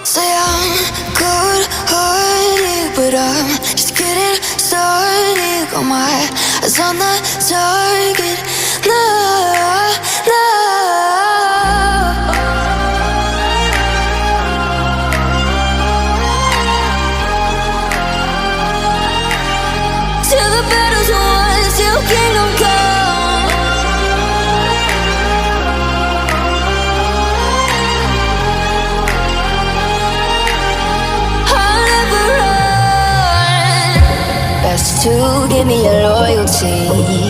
Say I'm good-hearted, but I'm just getting started. Got my eyes on the target. No, no. Till the battle's won, till kingdom come. I'll never run. Best to give me your loyalty,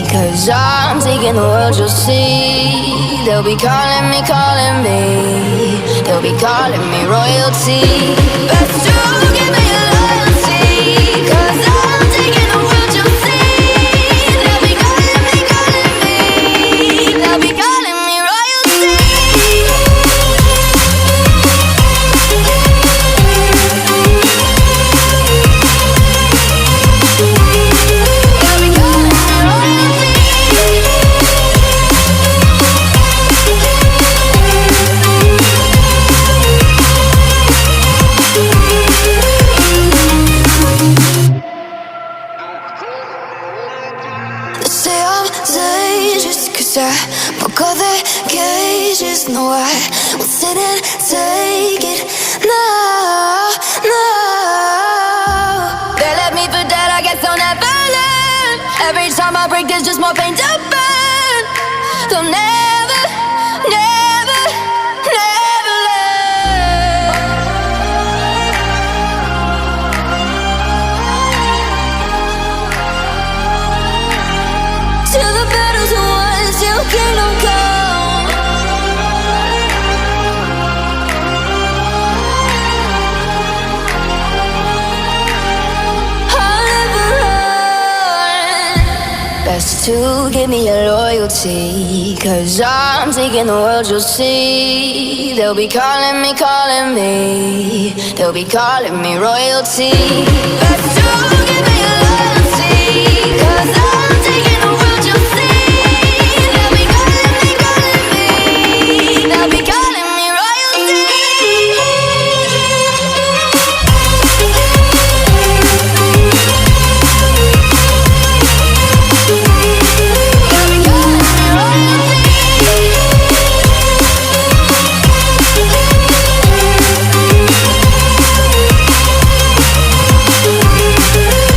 'cause I'm taking the world, you'll see. They'll be calling me, they'll be calling me royalty. Best to give me your loyalty, 'cause I'm taking the world, you'll see. They'll be calling me, they'll be calling me royalty. They'll be calling me royalty. They say I'm dangerous, 'cause I broke all their cages. No, I won't sit and take it. No, no. They left me for dead, I guess I'll never learn. Every time I break, there's just more pain to burn. They'll never, never, never learn. Till the battle's won, till kingdom come. I'll never run. Best to give me your loyalty, 'cause I'm taking the world, you'll see. They'll be calling me, they'll be calling me royalty. Best to give me your loyalty, 'cause I'm taking the world, you'll see. They'll be calling me, they'll be calling me royalty. They'll be calling me royalty.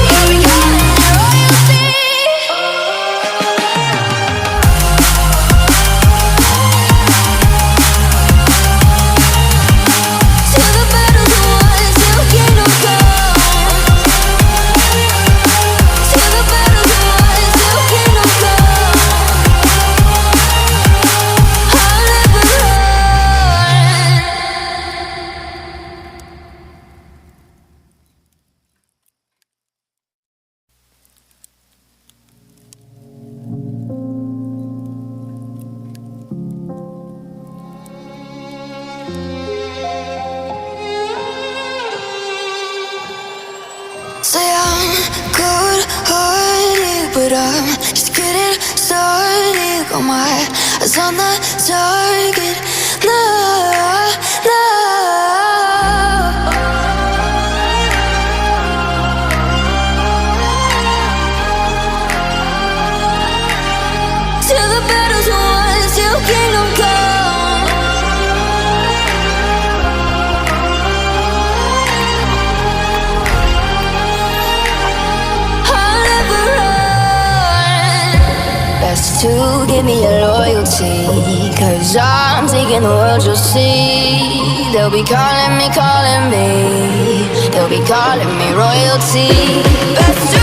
They'll be calling me royalty. Till the battle's won, till kingdom come. Till the battle's won, till kingdom come. I'll never run. Say I'm good-hearted, but I'm just getting started. Got my eyes on the target. No, no. Till the battle's won, till kingdom come. I'll never run. Best to give me your loyalty, 'cause I'm taking the world, you'll see. They'll be calling me, they'll be calling me royalty. Best to